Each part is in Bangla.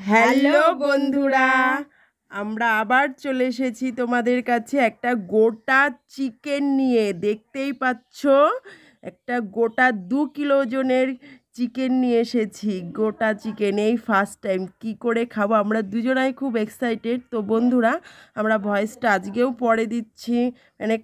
হ্যালো বন্ধুরা, আমরা আবার চলে এসেছি তোমাদের কাছে একটা গোটা চিকেন নিয়ে। দেখতেই পাচ্ছ, একটা গোটা 2 কিলো ওজনের চিকেন নিয়ে এসেছি। গোটা চিকেন এই ফার্স্ট টাইম কি করে খাবো, আমরা দুজনাই খুব এক্সাইটেড। তো বন্ধুরা, আমরা ভয়েসটা আজকেও পরে দিচ্ছি, মানে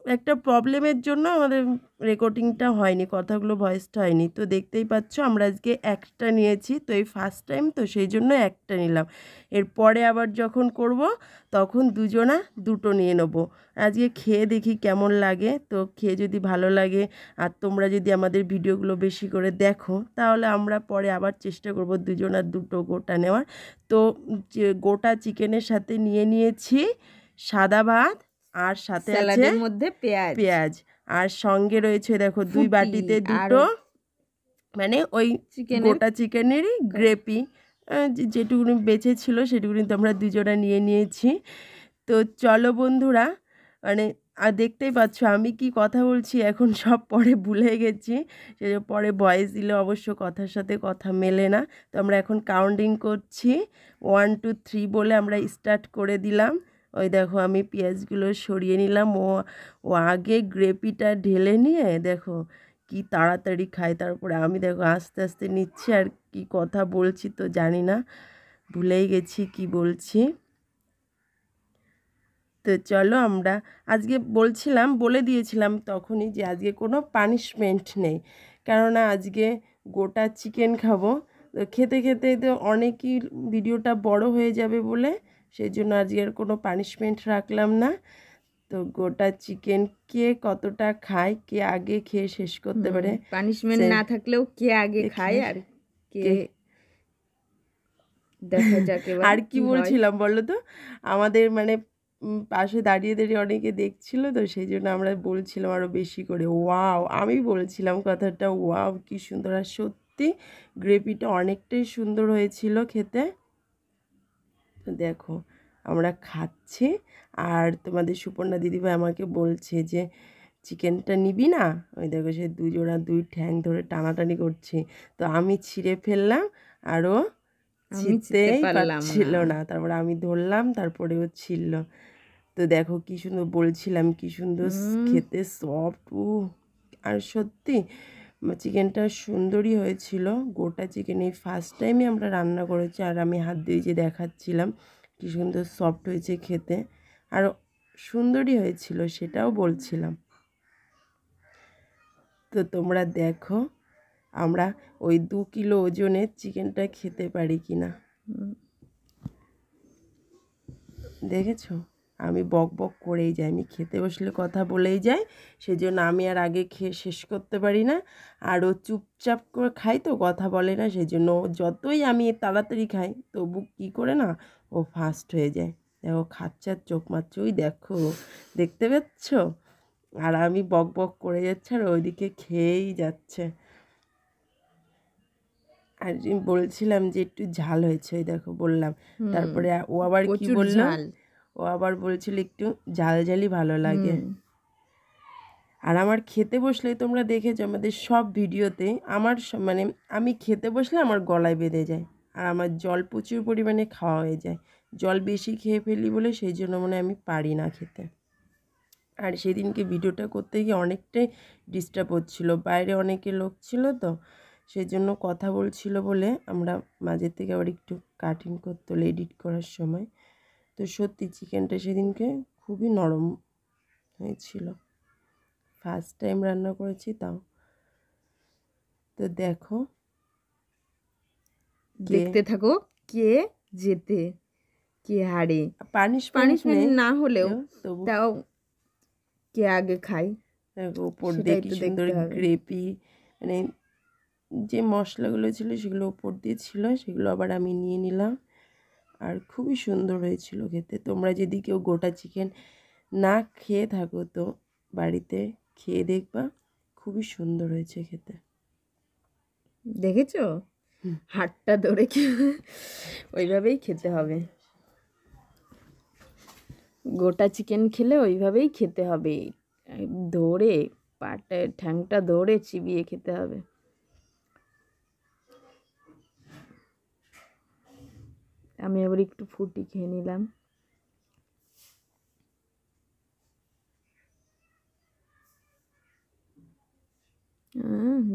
একটা প্রবলেমের জন্য আমাদের রেকর্ডিংটা হয়নি, কথাগুলো ভয়েসটা হয়নি। তো দেখতেই পাচ্ছ আমরা আজকে একটা নিয়েছি, তো এই ফার্স্ট টাইম তো সেই জন্য একটা নিলাম। এরপরে আবার যখন করব তখন দুজনা দুটো নিয়ে নেবো। আজকে খেয়ে দেখি কেমন লাগে। তো খেয়ে যদি ভালো লাগে আর তোমরা যদি আমাদের ভিডিওগুলো বেশি করে দেখো, তাহলে আমরা পরে আবার চেষ্টা করব দুজনার দুটো গোটা নেওয়ার। তো গোটা চিকেনের সাথে নিয়ে নিয়েছি সাদা ভাত, আর সাথে আছে স্যালাডের মধ্যে পেঁয়াজ, আর সঙ্গে রয়েছে দেখো 2 বাটিতে দুটো, মানে ওই গোটা চিকেনেরই গ্রেভি, যেটুকুনি বেঁচে ছিল সেটুকুনি তো আমরা দুজনা নিয়ে নিয়েছি। তো চলো বন্ধুরা, মানে আর দেখতেই পাচ্ছ আমি কি কথা বলছি এখন সব পরে ভুলে গেছি, সে পরে ভয়েস দিলে অবশ্য কথার সাথে কথা মেলে না। তো আমরা এখন কাউন্টিং করছি, 1 2 3 বলে আমরা স্টার্ট করে দিলাম। ওই দেখো আমি পেঁয়াজগুলো সরিয়ে নিলাম, ও আগে গ্রেভিটা ঢেলে নিয়ে দেখো কি তাড়াতাড়ি খায়। তারপরে আমি দেখো আস্তে আস্তে নিচ্ছি, আর কি কথা বলছি তো জানি না, ভুলেই গেছি কি বলছি। তো চলো, আমরা আজকে বলে দিয়েছিলাম তখনই যে আজকে কোনো পানিশমেন্ট নেই, কেননা আজকে গোটা চিকেন খাবো। তো খেতে খেতে তো অনেকই ভিডিওটা বড় হয়ে যাবে বলে সেই জন্য আজকে আর কোনো পানিশমেন্ট রাখলাম না। তো গোটা চিকেন কে কতটা খায়, কে আগে খেয়ে শেষ করতে পারে, পানিশমেন্ট না থাকলেও কে আগে খায় আর কে দেখা যাক এবার আর কি বলছিলাম বলো তো, আমাদের মানে পাশে দাঁড়িয়ে দাঁড়িয়ে অনেকে দেখছিল, তো সেই জন্য আমরা বলছিলাম আরও বেশি করে ওয়াও, আমি বলছিলাম কথাটা ওয়াও কি সুন্দর। আর সত্যি গ্রেভিটা অনেকটাই সুন্দর হয়েছিল খেতে। তো দেখো আমরা খাচ্ছি, আর তোমাদের সুপর্ণা দিদিভাই আমাকে বলছে যে চিকেনটা নিবি না, ওই দেখো সে দুজোড়া 2 ঠ্যাং ধরে টানাটানি করছে। তো আমি ছিঁড়ে ফেললাম, আরও ছিঁড়তেই পারছিল না, তারপরে আমি ধরলাম, তারপরে ও ছিঁড়ল। তো দেখো কি সুন্দর, বলছিলাম কি সুন্দর খেতে, সফট। আর সত্যি চিকেনটা সুন্দরই হয়েছিল। গোটা চিকেন এই ফার্স্ট টাইমে আমরা রান্না করেছি, আর আমি হাত দিয়ে যে দেখাচ্ছিলাম কি সুন্দর সফট হয়েছে খেতে, আর সুন্দরই হয়েছিল সেটাও বলছিলাম। তো তোমরা দেখো আমরা ওই 2 কিলো ওজনের চিকেনটা খেতে পারি কি না। দেখেছো, আমি বক বক করেই যাই, আমি খেতে বসলে কথা বলেই যাই, সেজন্য আমি আর আগে খেয়ে শেষ করতে পারি না। আর ও চুপচাপ করে খাই, তো কথা বলে না, সেই জন্য যতই আমি তাড়াতাড়ি খাই তবু কী করে না ও ফাস্ট হয়ে যায়। দেখো খাচ্ছে আর চোখ মারছে, ওই দেখো দেখতে পাচ্ছ, আর আমি বক বক করে যাচ্ছে আর ওইদিকে খেয়েই যাচ্ছে। আর বলছিলাম যে একটু ঝাল হয়েছে, ওই দেখো বললাম। তারপরে ও আবার কি বললো, ও আবার বলছিল একটু ঝাল ঝালই ভালো লাগে। আর আমার খেতে বসলে তোমরা দেখেছো আমাদের সব ভিডিওতে, আমার মানে আমি খেতে বসলে আমার গলায় বেঁধে যায়, আর আমার জল প্রচুর পরিমাণে খাওয়া হয়ে যায়। জল বেশি খেয়ে ফেলি বলে সেই জন্য মনে আমি পারি না খেতে। আর সেদিনকে ভিডিওটা করতে গিয়ে অনেকটাই ডিস্টার্ব হচ্ছিলো, বাইরে অনেকে লোক ছিল, তো সেই জন্য কথা বলছিল বলে আমরা মাঝে থেকে আবার একটু কাটিং করতে হলো এডিট করার সময়। তো সত্যি চিকেনটা সেদিনকে খুবই নরম হয়েছিল, ফার্স্ট টাইম রান্না করেছি তাও। তো দেখো, দেখতে থাকো কে জেতে কে হারে। পানিশমেন্ট না হলেও তাও কে আগে খায়, দেখো উপর দিয়ে কি সুন্দর গ্রেভি, মানে যে মশলাগুলো ছিল সেগুলো উপর দিয়ে ছিল, সেগুলো আবার আমি নিয়ে নিলাম, আর খুবই সুন্দর হয়েছিল খেতে। তোমরা যদি কেউ গোটা চিকেন না খেয়ে থাকো তো বাড়িতে খেয়ে দেখবা, খুবই সুন্দর হয়েছে খেতে। দেখেছো হাতটা ধরে ওইভাবেই খেতে হবে, গোটা চিকেন খেলে ওইভাবেই খেতে হবে, ধরে পাটে ঠ্যাংটা ধরে চিবিয়ে খেতে হবে। আমি আবার একটু ফুটি খেয়ে নিলাম।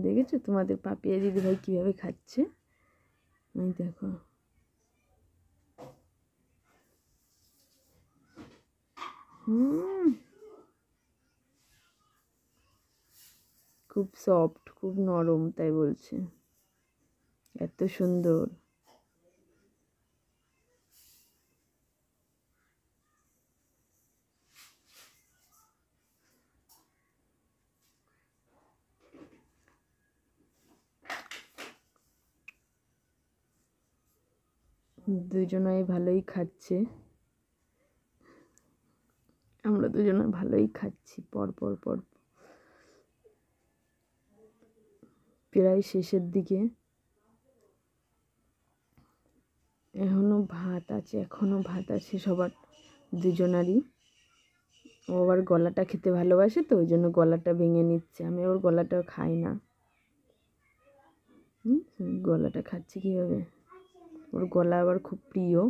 দেখেছো তোমাদের পাপিয়া দিদিভাই কীভাবে খাচ্ছে? ওই দেখো, খুব সফট, খুব নরম, তাই বলছে এত সুন্দর। দুজনাই ভালোই খাচ্ছে, আমরা দুজনে ভালোই খাচ্ছি পর পর পর। প্রায় শেষের দিকে, এখনো ভাত আছে সবার দুজনারই। ও আবার গলাটা খেতে ভালোবাসে, তো ওই জন্য গলাটা ভেঙে নিচ্ছে। আমি ওর গলাটা খাই না। গলাটা খাচ্ছে কীভাবে, ওর গলা আবার খুব প্রিয়।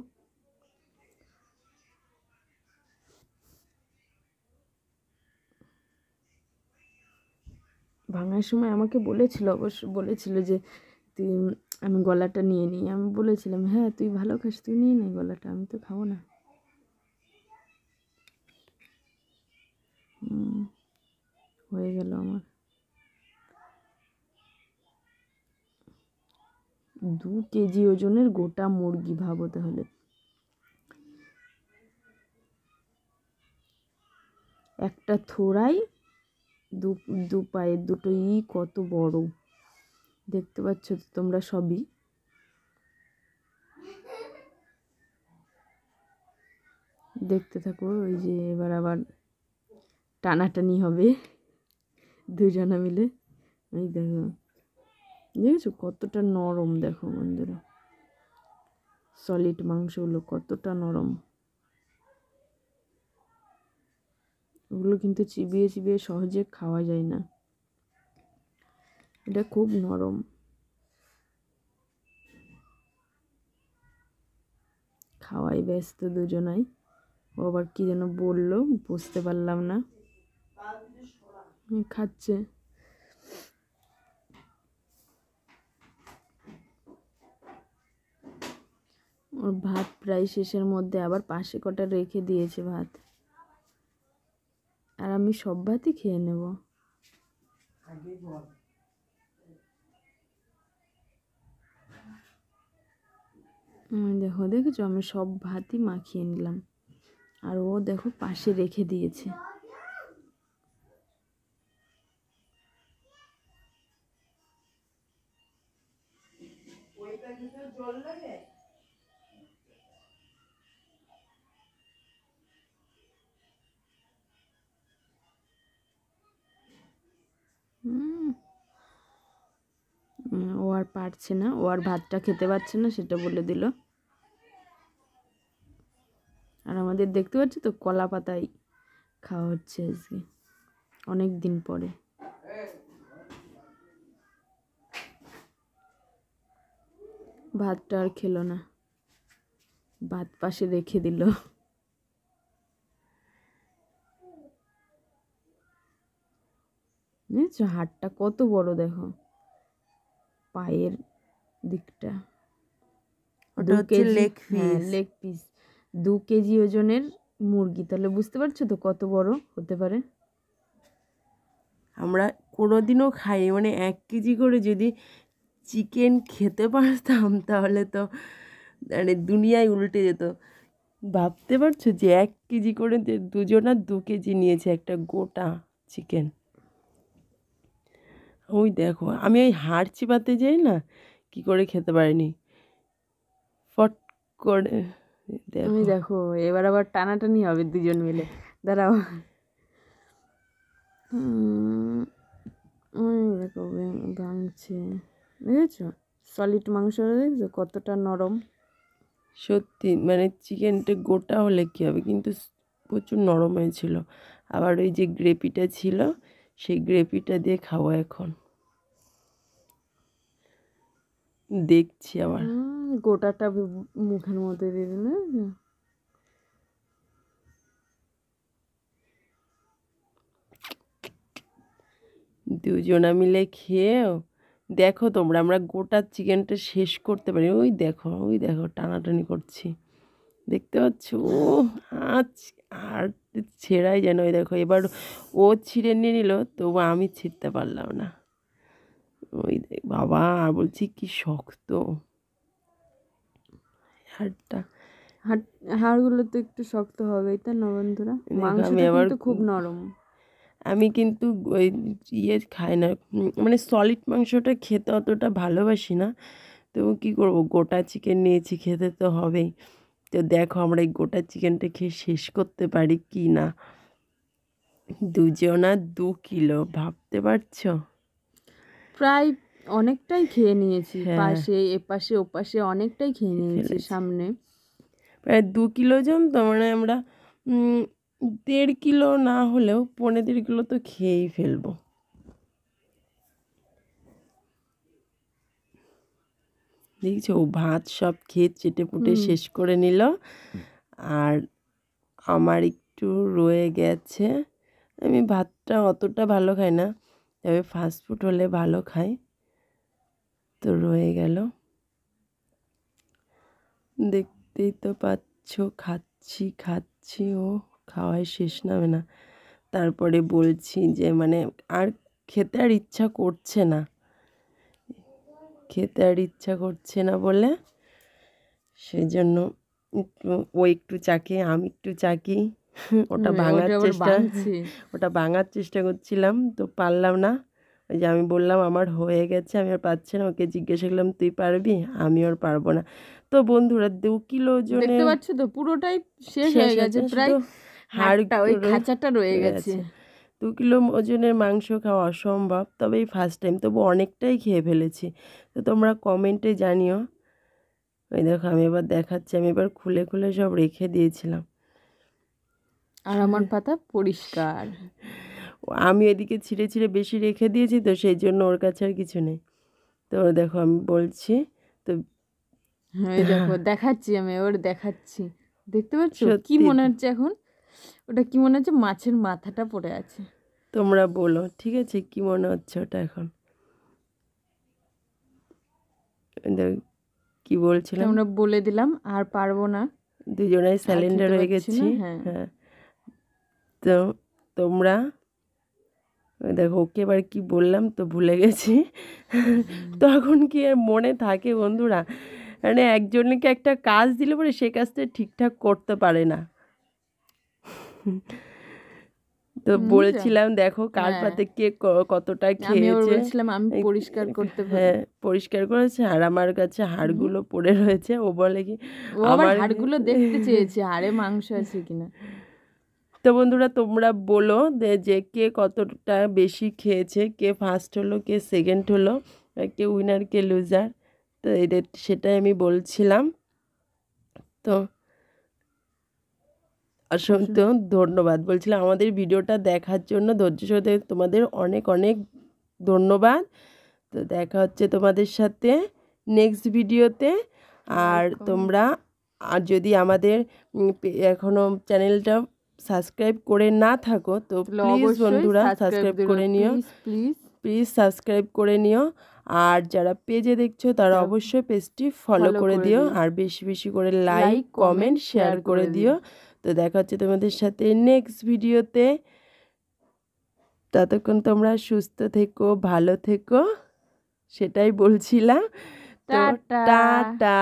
ভাঙার সময় আমাকে বলেছিল, অবশ্য বলেছিল যে তুই, আমি গলাটা নিয়ে নিই। আমি বলেছিলাম হ্যাঁ তুই ভালো খাস, তুই নিয়ে নে গলাটা, আমি তো খাবো না। হয়ে গেল আমার 2 কেজি ওজনের গোটা মুরগি, ভাবো তাহলে। একটা থোড়াই দু পায়ের দুটোই কত বড়, দেখতে পাচ্ছ তো তোমরা সবই। দেখতে থাকো, ওই যে এবার আবার টানাটানি হবে দুজনা মিলে। এই দেখো, দেখেছো কতটা নরম, দেখো বন্ধুরা সলিড মাংসগুলো কতটা নরম। ওগুলো কিন্তু চিবিয়ে চিবিয়ে সহজে খাওয়া যায় না, এটা খুব নরম। খাওয়াই ব্যস্ত দুজনাই। ও আবার কি যেন বললো, বুঝতে পারলাম না। খাচ্ছে। ওর ভাত প্রায় শেষের মধ্যে, আবার পাশে কটা রেখে দিয়েছে ভাত, আর আমি সব ভাতই খেয়ে নেব। দেখো, দেখেছো আমি সব ভাতই মাখিয়ে নিলাম, আর ও দেখো পাশে রেখে দিয়েছে। ও আর পারছে না, ও আর ভাতটা খেতে পারছে না, সেটা বলে দিল। আর আমাদের দেখতে পাচ্ছি তো কলা পাতায় খাওয়া হচ্ছে আজকে, অনেক দিন পরে। ভাতটা আর খেলো না, ভাত পাশে রেখে দিল। বুঝেছো হাড়টা কত বড়, দেখো পায়ের দিকটা। ওটা হচ্ছে leg piece. Leg piece 2 KG ওজনের মুরগি, তাহলে বুঝতে পারছো তো কত বড় হতে পারে। আমরা কোনোদিনও খাই, মানে 1 কেজি করে যদি চিকেন খেতে পারতাম তাহলে তো মানে দুনিয়ায় উল্টে যেত। ভাবতে পারছো যে 1 কেজি করে দুজনা 2 কেজি নিয়েছে একটা গোটা চিকেন। ওই দেখো, আমি ওই হাড় চিবাতে যাই না, কি করে খেতে পারিনি, ফট করে। তুমি দেখো এবার আবার টানাটানি হবে দুজন মিলে, দাঁড়াও। দেখো ভাঙছে, দেখেছো সলিড মাংসটা, দেখছো কতটা নরম। সত্যি মানে চিকেনটা গোটা হলে কী হবে, কিন্তু প্রচুর নরম হয়েছিল। আবার ওই যে গ্রেভিটা ছিল, সেই গ্রেভিটা দিয়ে খাবো এখন, দেখছি আবার। গোটাটা মুখের মধ্যে দিয়ে দিলে দুজনা মিলে খেয়েও দেখো তোমরা আমরা গোটা চিকেনটা শেষ করতে পারি। ওই দেখো টানাটানি করছি, দেখতে পাচ্ছ? ও আজ আর ছেঁড়াই যেন। ওই দেখো এবার ও ছিঁড়ে নিয়ে নিল, তবু আমি ছিঁড়তে পারলাম না। ওই দেখ বাবা, বলছি কি শক্ত হাড়টা। হাড়গুলো তো একটু শক্ত হবেই, তাই না বন্ধুরা? মাংসটা কিন্তু খুব নরম। আমি কিন্তু ওই খাই না, মানে সলিড মাংসটা খেতে অতটা ভালোবাসি না। তো কী করবো, গোটা চিকেন নিয়েছি, খেতে তো হবেই। তো দেখো আমরা এই গোটা চিকেনটা খেয়ে শেষ করতে পারি কি না। দুজনা 2 কিলো, ভাবতে পারছো? প্রায় অনেকটাই খেয়ে নিয়েছি, পাশে এপাশে ওপাশে অনেকটাই খেয়ে নিয়েছি সামনে। প্রায় 2 কিলো জন, তো মানে আমরা 1.5 কিলো না হলেও 1.5 কিলো তো খেয়েই ফেলবো। দেখছো ভাত সব খেয়ে চেটে পুটে শেষ করে নিল, আর আমার একটু রয়ে গেছে। আমি ভাতটা অতটা ভালো খাই না, তবে ফাস্টফুড হলে ভালো খাই। তো রয়ে গেল, দেখতেই তো পাচ্ছ, খাচ্ছি ও খাওয়াই শেষ নামে না। তারপরে বলছি যে মানে আর খেতে আর ইচ্ছা করছে না বলে সেই জন্য ও একটু চাকে, আমি একটু চাকি। ওটা ভাঙার চেষ্টা করছিলাম, তো পারলাম না। ওই যে আমি বললাম আমার হয়ে গেছে, আমি আর পাচ্ছি না। ওকে জিজ্ঞাসা করলাম তুই পারবি, আমি আর পারবো না। তো বন্ধুরা 2 কিলো ওজনে দেখতে পাচ্ছ তো পুরোটাই শেষ হয়ে গেছে, প্রায় হাড়টা ওই খাঁচাটা রয়ে গেছে। 2 কিলো ওজনের মাংস খাওয়া অসম্ভব, তবে এই ফার্স্ট টাইম, তবু অনেকটাই খেয়ে ফেলেছি। তো তোমরা কমেন্টে জানিও। ওই দেখো আমি এবার দেখাচ্ছি, আমি এবার খুলে সব রেখে দিয়েছিলাম। আর আমার পাতা পরিষ্কার। আমি এদিকে ছিঁড়ে বেশি রেখে দিয়েছি, তো সেই জন্য ওর কাছে আর কিছু নেই। তো দেখো আমি বলছি, তো হ্যাঁ দেখো দেখাচ্ছি, আমি এবার দেখাচ্ছি। দেখতে পাচ্ছ কি মনে হচ্ছে এখন? ওটা কি মনে হচ্ছে? মাছের মাথাটা পড়ে আছে। তোমরা বলো ঠিক আছে, কি মনে হচ্ছে ওটা এখন? কি বলছিলাম? আমরা বলে দিলাম, আর পারবো না, দুজনেই স্যালেন্ডার হয়ে গেছি। হ্যাঁ, তো তোমরা দেখো ওকে এবার কি বললাম তো ভুলে গেছি। তখন কি আর মনে থাকে বন্ধুরা? মানে একজনকে একটা কাজ দিলে পরে সে কাজটা ঠিকঠাক করতে পারে না। তো বলছিলাম দেখো কার পাতে কে কতটা খেয়েছে, আমি পরিষ্কার করতে, হ্যাঁ পরিষ্কার করেছে, আর আমার কাছে হাড়গুলো পড়ে রয়েছে। ও বলে কি আমার হাড়গুলো দেখতে চেয়েছে, হাড়ে মাংস আছে কিনা। তো বন্ধুরা তোমরা বলো যে কে কতটা বেশি খেয়েছে, কে ফার্স্ট হলো, কে সেকেন্ড হলো, কে উইনার কে লুজার। তো এদের সেটাই আমি বলছিলাম। তো অসংখ্য ধন্যবাদ। বলছিলাম আমাদের ভিডিওটা দেখার জন্য ধৈর্য সহকারে তোমাদের অনেক ধন্যবাদ। তো দেখা হচ্ছে তোমাদের সাথে নেক্সট ভিডিওতে। আর তোমরা যদি আমাদের এখনও চ্যানেলটা সাবস্ক্রাইব করে না থাকো, তো প্লিজ বন্ধুরা সাবস্ক্রাইব করে নিও, প্লিজ সাবস্ক্রাইব করে নিও। আর যারা পেজে দেখছো তারা অবশ্যই পেজটি ফলো করে দিও, আর বেশি করে লাইক কমেন্ট শেয়ার করে দিও। তো দেখা হচ্ছে তোমাদের সাথে নেক্সট ভিডিওতে। ততক্ষণ তোমরা সুস্থ থেকো, ভালো থেকো, সেটাই বলছিলাম। টাটা।